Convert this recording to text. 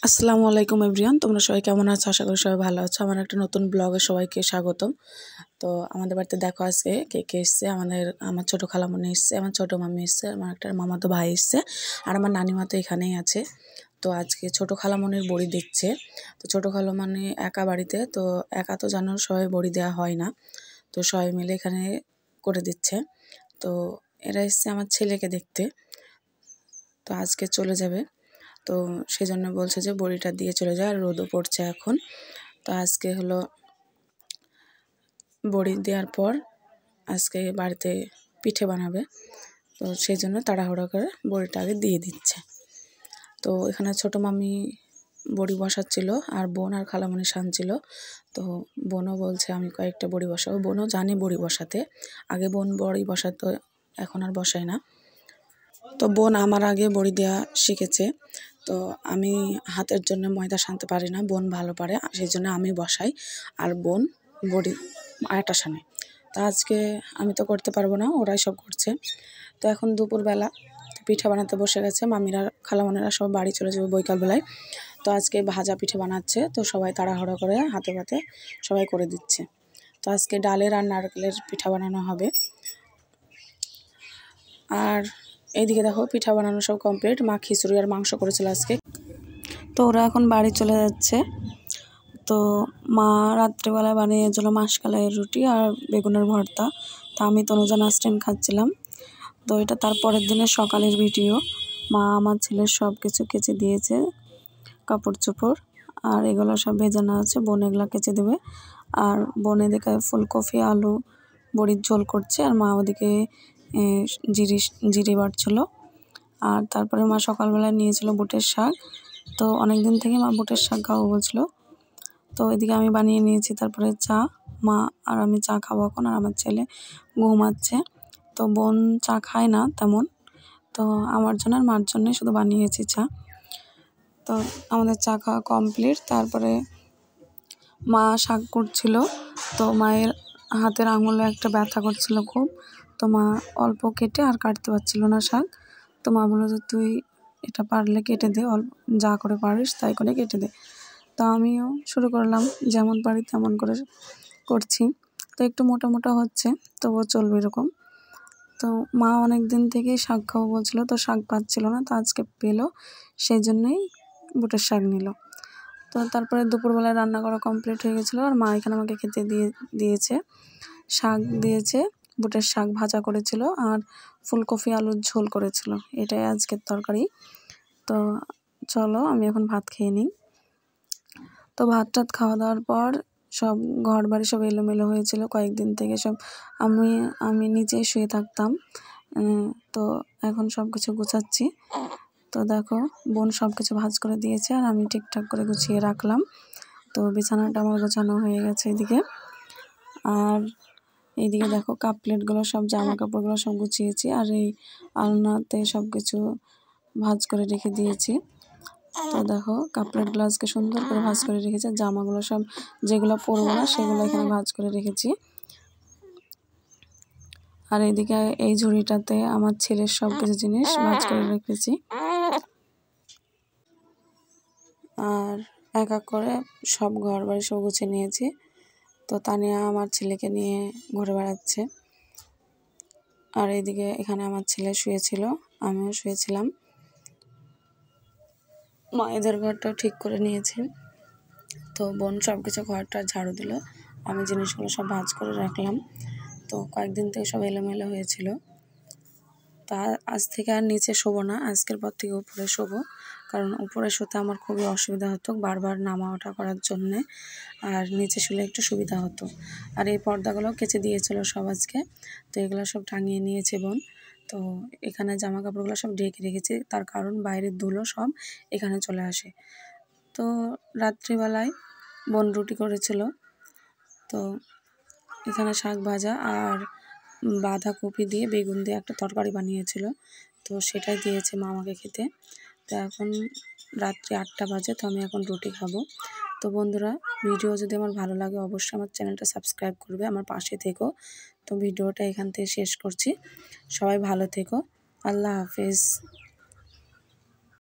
আসসালামু আলাইকুম এভরিওয়ান, তোমরা সবাই কেমন আছো? আশা করি সবাই ভালো আছো। আমার একটা নতুন ব্লগে সবাইকে স্বাগতম। তো আমাদের বাড়িতে দেখো আজকে কে কে এসছে। আমার ছোটো খালামণি এসছে, আমার ছোটো মামি এসছে, আমার একটা মামাতো ভাই এসছে, আর আমার নানিমা তো এখানেই আছে। তো আজকে ছোটো খালামণির বড়ি দিচ্ছে। তো ছোটো খালামণি একা বাড়িতে, তো একা তো জানো সবাই বড়ি দেওয়া হয় না, তো সবাই মিলে এখানে করে দিচ্ছে। তো এরা এসছে আমার ছেলেকে দেখতে, তো আজকে চলে যাবে। তো সেই জন্য বলছে যে বড়িটা দিয়ে চলে যায়, আর রোদও পড়ছে এখন। তো আজকে হলো বড়ি দেওয়ার পর আজকে বাড়িতে পিঠে বানাবে, তো সেই জন্য তাড়াহুড়ো করে বড়িটা আগে দিয়ে দিচ্ছে। তো এখানে ছোটো মামি বড়ি বসাচ্ছিল, আর বোন আর খালামণি সানছিল। তো বোনও বলছে আমি কয়েকটা বড়ি বসাবো। বোনও জানে বড়ি বসাতে, আগে বোন বড়ি বসাতো, এখন আর বসায় না। তো বোন আমার আগে বড়ি দেওয়া শিখেছে। তো আমি হাতের জন্য ময়দা সানতে পারি না, বোন ভালো পারে, সেই জন্য আমি বসাই, আর বোন বড়ি আটা সানে। তা আজকে আমি তো করতে পারবো না, ওরাই সব করছে। তো এখন দুপুরবেলা পিঠা বানাতে বসে গেছে, মামিরা খালামণিরা সব বাড়ি চলে যাবে বৈকালবেলায়। তো আজকে ভাজা পিঠে বানাচ্ছে, তো সবাই তাড়াহুড়ো করে হাতে পাতে সবাই করে দিচ্ছে। তো আজকে ডালের আর নারকেলের পিঠা বানানো হবে। আর এইদিকে দেখো পিঠা বানানো সব কমপ্লিট, মা খিচুড়ি আর মাংস করেছিল আজকে। তো ওরা এখন বাড়ি চলে যাচ্ছে। তো মা রাত্রিবেলা বানিয়েছিল মাসকালাইয়ের রুটি আর বেগুনের ভর্তা। তা আমি তনুজা নাস্টেন খাচ্ছিলাম। তো এটা তার পরের দিনের সকালের ভিডিও। মা আমার ছেলের সব কিছু কেচে দিয়েছে, কাপড় চোপড়, আর এগুলো সব ভেজানো আছে, বোন এগুলো কেচে দেবে। আর বোন এদিকে ফুলকপি আলু বড়ির ঝোল করছে, আর মা ওদিকে জিরে বাটছিল। আর তারপরে মা সকালবেলায় নিয়েছিল বুটের শাক। তো অনেক দিন থেকে মা বুটের শাক খাবো বলছিল। তো এদিকে আমি বানিয়ে নিয়েছি, তারপরে চা। মা আর আমি চা খাবো এখন, আর আমার ছেলে ঘুমাচ্ছে। তো বোন চা খায় না তেমন, তো আমার জন্য আর মার জন্যই শুধু বানিয়েছি চা। তো আমাদের চা খাওয়া কমপ্লিট। তারপরে মা শাক করছিল, তো মায়ের হাতের আঙুলে একটা ব্যথা করছিল খুব। তো মা অল্প কেটে আর কাটতে পারছিল না শাক। তো মা বললো যে তুই এটা পারলে কেটে দে, অল্প যা করে পারিস তাই করে কেটে দে। তো আমিও শুরু করলাম, যেমন পারি তেমন করে করছি। তো একটু মোটা মোটা হচ্ছে, তবুও চলবে এরকম। তো মা অনেক দিন থেকেই শাক খাবো বলছিল, তো শাক পাচ্ছিল না, তো আজকে পেলো, সেই জন্যই বুটের শাক নিল। তো তারপরে দুপুরবেলায় রান্না করা কমপ্লিট হয়ে গেছিলো, আর মা এখানে আমাকে খেতে দিয়েছে। শাক দিয়েছে, বুটের শাক ভাজা করেছিল, আর ফুলকপি আলুর ঝোল করেছিল। এটাই আজকের তরকারি। তো চলো আমি এখন ভাত খেয়ে নিই। তো ভাত টাত খাওয়া দাওয়ার পর সব ঘর বাড়ি সব এলোমেলো হয়েছিল কয়েকদিন থেকে, সব আমি নিচেই শুয়ে থাকতাম। তো এখন সব কিছু গুছাচ্ছি। তো দেখো বোন সব কিছু ভাঁজ করে দিয়েছে, আর আমি ঠিকঠাক করে গুছিয়ে রাখলাম। তো বিছানাটা আমার গোছানো হয়ে গেছে এদিকে। আর এইদিকে দেখো কাপ প্লেটগুলো সব জামা কাপড়গুলো সব গুছিয়েছি, আর এই আলনাতে সব কিছু ভাঁজ করে রেখে দিয়েছি। তো দেখো কাপ প্লেটগুলো আজকে সুন্দর করে ভাঁজ করে রেখেছি, জামাগুলো সব যেগুলো পরবো না সেগুলো এখানে ভাঁজ করে রেখেছি। আর এইদিকে এই ঝুড়িটাতে আমার ছেলের সব কিছু জিনিস ভাঁজ করে রেখেছি। আর এক এক করে সব ঘর বাড়ি সব গুছিয়ে নিয়েছি। তো তানিয়া আমার ছেলেকে নিয়ে ঘুরে বেড়াচ্ছে। আর এইদিকে এখানে আমার ছেলে শুয়েছিল, আমিও শুয়েছিলাম। মায়েদের ঘরটাও ঠিক করে নিয়েছি। তো বোন সব কিছু ঘরটা ঝাড়ু দিল, আমি জিনিসগুলো সব ভাঁজ করে রাখলাম। তো কয়েকদিন থেকে সব এলোমেলো হয়েছিল। তা আজ থেকে আর নিচে শোবো না, আজকের পর থেকে উপরে শোবো, কারণ উপরে শুতে আমার খুবই অসুবিধা হতো বারবার নামা ওঠা করার জন্যে, আর নিচে শুলে একটু সুবিধা হতো। আর এই পর্দাগুলোও কেচে দিয়েছিল সব আজকে, তো এগুলো সব টাঙিয়ে নিয়েছে বোন। তো এখানে জামা কাপড়গুলো সব ঢেকে রেখেছি, তার কারণ বাইরের ধুলো সব এখানে চলে আসে। তো রাত্রিবেলায় বোন রুটি করেছিল, তো এখানে শাক ভাজা আর বাঁধাকপি দিয়ে বেগুন দিয়ে একটা তরকারি বানিয়েছিল, তো সেটাই দিয়েছে মা আমাকে খেতে। তো এখন রাত্রি 8টা বাজে, তো আমি এখন রুটি খাবো। তো বন্ধুরা, ভিডিও যদি আমার ভালো লাগে অবশ্যই আমার চ্যানেলটা সাবস্ক্রাইব করবে, আমার পাশে থেকো। তো ভিডিওটা এখান থেকে শেষ করছি, সবাই ভালো থেকো, আল্লাহ হাফেজ।